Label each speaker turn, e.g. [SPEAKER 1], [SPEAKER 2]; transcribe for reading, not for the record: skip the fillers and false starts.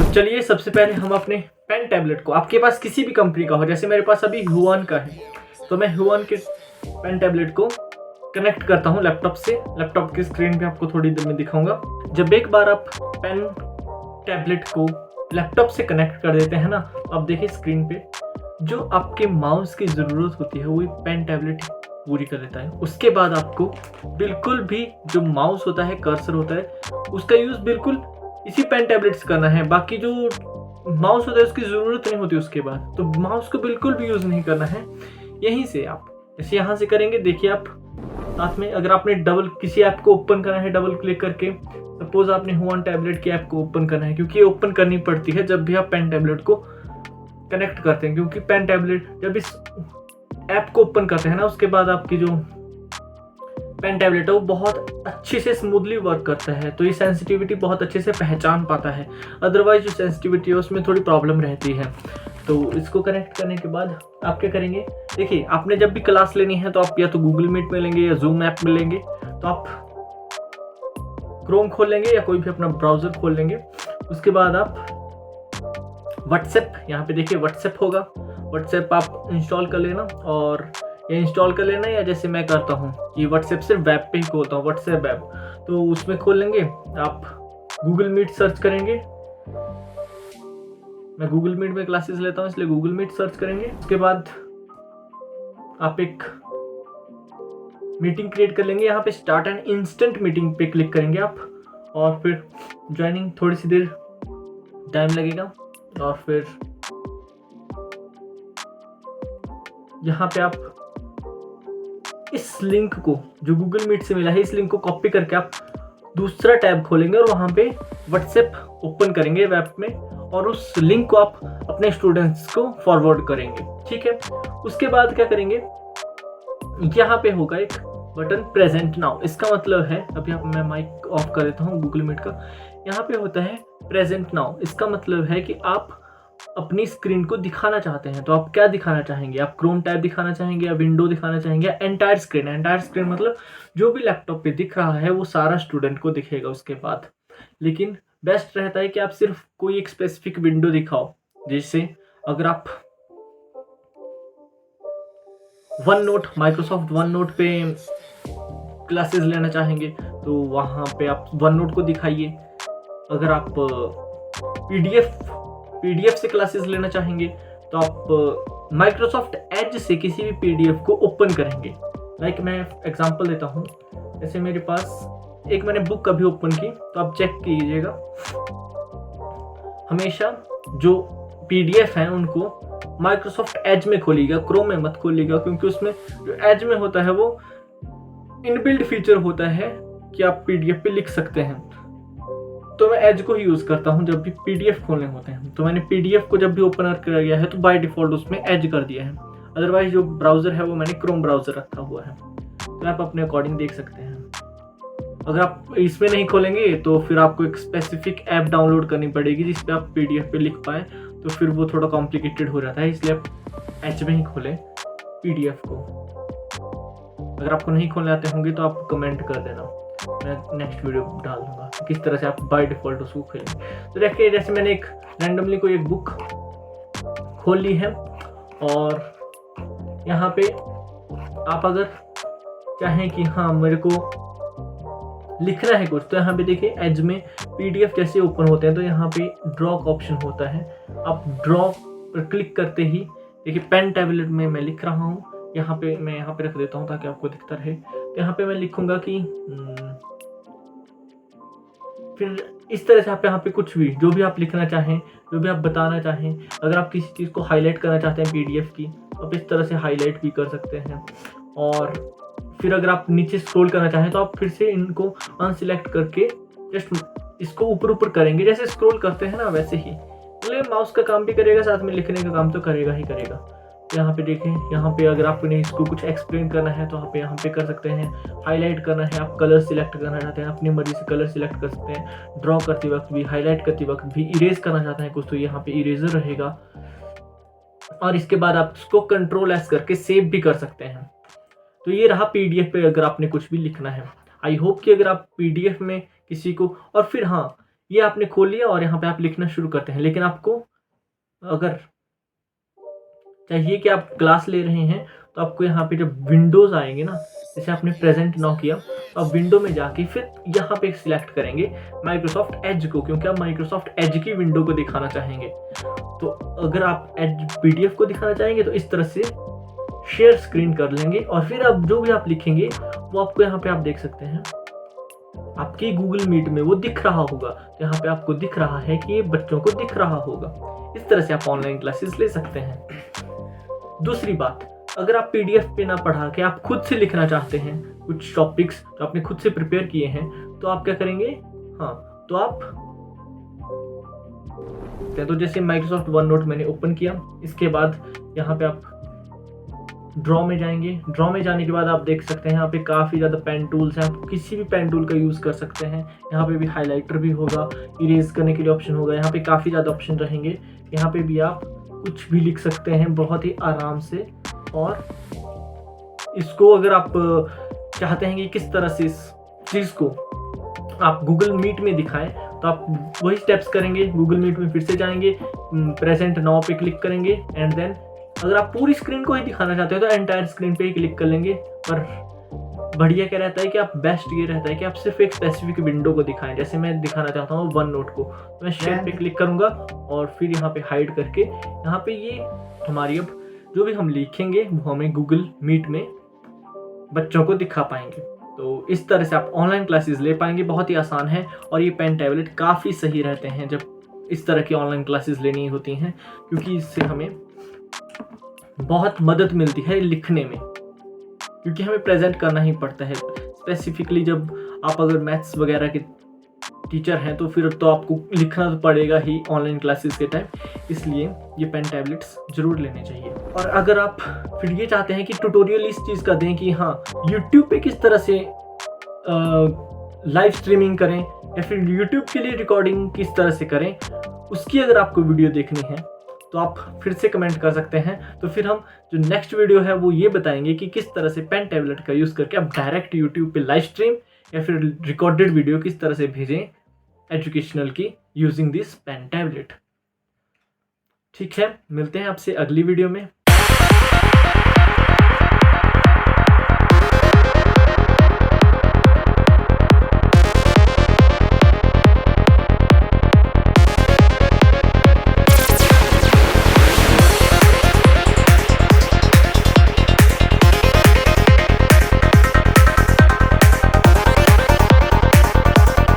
[SPEAKER 1] चलिए सबसे पहले हम अपने पेन टैबलेट को, आपके पास किसी भी कंपनी का हो, जैसे मेरे पास अभी हुआन का है, तो मैं हुआन के पेन टैबलेट को कनेक्ट करता हूँ लैपटॉप से। लैपटॉप की स्क्रीन पे आपको थोड़ी देर में दिखाऊंगा। जब एक बार आप पेन टैबलेट को लैपटॉप से कनेक्ट कर देते हैं ना, आप देखिए स्क्रीन पे जो आपके माउस की ज़रूरत होती है वो पेन टैबलेट पूरी कर देता है। उसके बाद आपको बिल्कुल भी जो माउस होता है, कर्सर होता है, उसका यूज़ बिल्कुल इसी पेन टैबलेट से करना है। बाकी जो माउस होता है उसकी ज़रूरत नहीं होती उसके बाद, तो माउस को बिल्कुल भी यूज़ नहीं करना है। यहीं से आप जैसे यहाँ से करेंगे, देखिए आप साथ में अगर आपने डबल किसी ऐप को ओपन करना है डबल क्लिक करके, सपोज आपने हुआन टैबलेट की ऐप को ओपन करना है, क्योंकि ये ओपन करनी पड़ती है जब भी आप पेन टैबलेट को कनेक्ट करते हैं, क्योंकि पेन टैबलेट जब इस ऐप को ओपन करते हैं ना, उसके बाद आपकी जो पेन टैबलेट है वो बहुत अच्छे से स्मूथली वर्क करता है, तो ये सेंसिटिविटी बहुत अच्छे से पहचान पाता है। अदरवाइज जो सेंसिटिविटी है उसमें थोड़ी प्रॉब्लम रहती है। तो इसको कनेक्ट करने के बाद आप क्या करेंगे, देखिए आपने जब भी क्लास लेनी है तो आप या तो गूगल मीट में लेंगे या जूम ऐप में लेंगे, तो आप क्रोम खोल लेंगे या कोई भी अपना ब्राउज़र खोल लेंगे। उसके बाद आप व्हाट्सएप, यहाँ पे देखिए व्हाट्सएप होगा, व्हाट्सएप आप इंस्टॉल कर लेना। और ये इंस्टॉल कर लेना, या जैसे मैं करता हूँ कि व्हाट्सएप सिर्फ वेब पे ही खोलता हूँ, व्हाट्सएप ऐप, तो उसमें खोल लेंगे। आप गूगल मीट सर्च करेंगे, मैं गूगल मीट में क्लासेस लेता हूँ इसलिए गूगल मीट सर्च करेंगे। उसके बाद आप एक मीटिंग क्रिएट कर लेंगे, यहाँ पे स्टार्ट एंड इंस्टेंट मीटिंग पे क्लिक करेंगे आप, और फिर ज्वाइनिंग, थोड़ी सी देर टाइम लगेगा। और फिर यहाँ पे आप इस लिंक को जो गूगल मीट से मिला है, इस लिंक को कॉपी करके आप दूसरा टैब खोलेंगे और वहाँ पे व्हाट्सएप ओपन करेंगे वेब में, और उस लिंक को आप अपने स्टूडेंट्स को फॉरवर्ड करेंगे, ठीक है। उसके बाद क्या करेंगे, यहाँ पे होगा एक बटन प्रेजेंट नाउ। इसका मतलब है, अभी आप मैं माइक ऑफ कर देता हूँ गूगल मीट का, यहाँ पे होता है प्रेजेंट नाउ। इसका मतलब है कि आप अपनी स्क्रीन को दिखाना चाहते हैं, तो आप क्या दिखाना चाहेंगे, आप क्रोम टैब दिखाना चाहेंगे या विंडो दिखाना चाहेंगे या एंटायर स्क्रीन। एंटायर स्क्रीन मतलब जो भी लैपटॉप पे दिख रहा है वो सारा स्टूडेंट को दिखेगा उसके बाद। लेकिन बेस्ट रहता है कि आप सिर्फ कोई एक स्पेसिफिक विंडो दिखाओ। जैसे अगर आप one note, Microsoft one note पे क्लासेस लेना चाहेंगे तो वहाँ पे आप वन नोट को दिखाइए। अगर आप पीडीएफ से क्लासेस लेना चाहेंगे तो आप माइक्रोसॉफ्ट एज से किसी भी पीडीएफ को ओपन करेंगे। लाइक मैं एग्जांपल देता हूँ, जैसे मेरे पास एक मैंने बुक अभी ओपन की, तो आप चेक कीजिएगा, हमेशा जो पीडीएफ हैं उनको माइक्रोसॉफ्ट एज में खोलिएगा, क्रोम में मत खोलिएगा, क्योंकि उसमें जो एज में होता है वो इनबिल्ट फीचर होता है कि आप पीडीएफ पे लिख सकते हैं। तो मैं एज को ही यूज़ करता हूँ जब भी पीडीएफ खोलने होते हैं। तो मैंने पीडीएफ को जब भी ओपन कर गया है तो बाय डिफ़ॉल्ट उसमें एज कर दिया है। अदरवाइज जो ब्राउज़र है वो मैंने क्रोम ब्राउज़र रखा हुआ है, तो आप अपने अकॉर्डिंग देख सकते हैं। अगर आप इसमें नहीं खोलेंगे तो फिर आपको एक स्पेसिफिक ऐप डाउनलोड करनी पड़ेगी जिस पे आप पीडीएफ पे लिख पाए, तो फिर वो थोड़ा कॉम्प्लिकेटेड हो जाता है, इसलिए आप एच में ही खोलें पीडीएफ को। अगर आपको नहीं खोलने आते होंगे तो आप कमेंट कर देना, मैं नेक्स्ट वीडियो डाल दूंगा किस तरह से आप बाय डिफ़ॉल्ट उसको खोलेंगे। तो देखिए जैसे मैंने एक रैंडमली कोई एक बुक खोल ली है, और यहाँ पे आप अगर चाहें कि हाँ मेरे को लिखना है कुछ, तो यहाँ पे देखिए एज में पीडीएफ जैसे ओपन होते हैं तो यहाँ पे ड्रॉ का ऑप्शन होता है। आप ड्रॉ पर क्लिक करते ही देखिए पेन टैबलेट में मैं लिख रहा हूँ, यहाँ पे मैं यहाँ पे रख देता हूँ ताकि आपको दिखता रहे। तो यहाँ पे मैं लिखूंगा कि फिर इस तरह से आप यहाँ पे कुछ भी जो भी आप लिखना चाहें, जो भी आप बताना चाहें, अगर आप किसी चीज़ को हाईलाइट करना चाहते हैं पीडीएफ की, आप इस तरह से हाईलाइट भी कर सकते हैं। और फिर अगर आप नीचे स्क्रॉल करना चाहें तो आप फिर से इनको अनसिलेक्ट करके जस्ट इसको ऊपर ऊपर करेंगे, जैसे स्क्रॉल करते हैं ना वैसे ही। मतलब माउस का काम भी करेगा, साथ में लिखने का काम तो करेगा ही करेगा। यहाँ पे देखें, यहाँ पे अगर आपने इसको कुछ एक्सप्लेन करना है तो आप यहाँ पे कर सकते हैं। हाईलाइट करना है, आप कलर सिलेक्ट करना चाहते हैं, अपनी मर्जी से कलर सिलेक्ट कर सकते हैं। ड्रॉ करते वक्त भी, हाईलाइट करते वक्त भी, इरेज करना चाहते हैं कुछ तो यहाँ पे इरेजर रहेगा। और इसके बाद आप इसको कंट्रोल एस करके सेव भी कर सकते हैं। तो ये रहा पीडीएफ पे अगर आपने कुछ भी लिखना है। आई होप कि अगर आप पीडीएफ में किसी को, और फिर हाँ ये आपने खोल लिया और यहाँ पे आप लिखना शुरू करते हैं। लेकिन आपको अगर चाहिए कि आप क्लास ले रहे हैं तो आपको यहाँ पे जब विंडोज़ आएंगे ना, जैसे आपने प्रेजेंट नाउ किया तो आप विंडो में जाके फिर यहाँ पे सिलेक्ट करेंगे माइक्रोसॉफ्ट एज को, क्योंकि आप माइक्रोसॉफ्ट एज की विंडो को दिखाना चाहेंगे। तो अगर आप एज PDF को दिखाना चाहेंगे तो इस तरह से शेयर स्क्रीन कर लेंगे और फिर आप जो भी आप लिखेंगे वो आपको यहाँ पे आप देख सकते हैं आपकी गूगल मीट में वो दिख रहा होगा। तो यहाँ पे आपको दिख रहा है कि ये बच्चों को दिख रहा होगा। इस तरह से आप ऑनलाइन क्लासेस ले सकते हैं। दूसरी बात, अगर आप PDF पे ना पढ़ा के आप खुद से लिखना चाहते हैं कुछ टॉपिक्स जो आपने खुद से प्रिपेयर किए हैं, तो आप क्या करेंगे, हाँ तो आप तो जैसे माइक्रोसॉफ्ट वन नोट मैंने ओपन किया, इसके बाद यहाँ पे आप ड्रॉ में जाएंगे। ड्रॉ में जाने के बाद आप देख सकते हैं यहाँ पे काफ़ी ज़्यादा पेन टूल्स हैं, आप किसी भी पेन टूल का यूज़ कर सकते हैं। यहाँ पे भी हाइलाइटर भी होगा, इरेज करने के लिए ऑप्शन होगा, यहाँ पे काफ़ी ज़्यादा ऑप्शन रहेंगे। यहाँ पे भी आप कुछ भी लिख सकते हैं बहुत ही आराम से। और इसको अगर आप चाहते हैं कि किस तरह से इस चीज़ को आप गूगल मीट में दिखाएं, तो आप वही स्टेप्स करेंगे। गूगल मीट में फिर से जाएंगे, प्रेजेंट नाउ पे क्लिक करेंगे एंड देन अगर आप पूरी स्क्रीन को ही दिखाना चाहते हो तो एंटायर स्क्रीन पे ही क्लिक कर लेंगे। पर बढ़िया क्या रहता है कि आप बेस्ट ये रहता है कि आप सिर्फ एक स्पेसिफिक विंडो को दिखाएं। जैसे मैं दिखाना चाहता हूँ वन नोट को, तो मैं शेयर पे क्लिक करूंगा और फिर यहाँ पे हाइड करके यहाँ पे ये हमारी अब जो भी हम लिखेंगे वो हमें गूगल मीट में बच्चों को दिखा पाएंगे। तो इस तरह से आप ऑनलाइन क्लासेस ले पाएंगे, बहुत ही आसान है। और ये पेन टैबलेट काफ़ी सही रहते हैं जब इस तरह की ऑनलाइन क्लासेस लेनी होती हैं, क्योंकि इससे हमें बहुत मदद मिलती है लिखने में, क्योंकि हमें प्रेजेंट करना ही पड़ता है। स्पेसिफिकली जब आप अगर मैथ्स वगैरह के टीचर हैं तो फिर तो आपको लिखना तो पड़ेगा ही ऑनलाइन क्लासेस के टाइम, इसलिए ये पेन टैबलेट्स ज़रूर लेने चाहिए। और अगर आप फिर ये चाहते हैं कि ट्यूटोरियल इस चीज़ का दें कि हाँ यूट्यूब पे किस तरह से लाइव स्ट्रीमिंग करें या फिर यूट्यूब के लिए रिकॉर्डिंग किस तरह से करें, उसकी अगर आपको वीडियो देखनी है तो आप फिर से कमेंट कर सकते हैं। तो फिर हम जो नेक्स्ट वीडियो है वो ये बताएंगे कि किस तरह से पेन टैबलेट का यूज़ करके आप डायरेक्ट यूट्यूब पे लाइव स्ट्रीम या फिर रिकॉर्डेड वीडियो किस तरह से भेजें एजुकेशनल की यूजिंग दिस पेन टैबलेट। ठीक है, मिलते हैं आपसे अगली वीडियो में।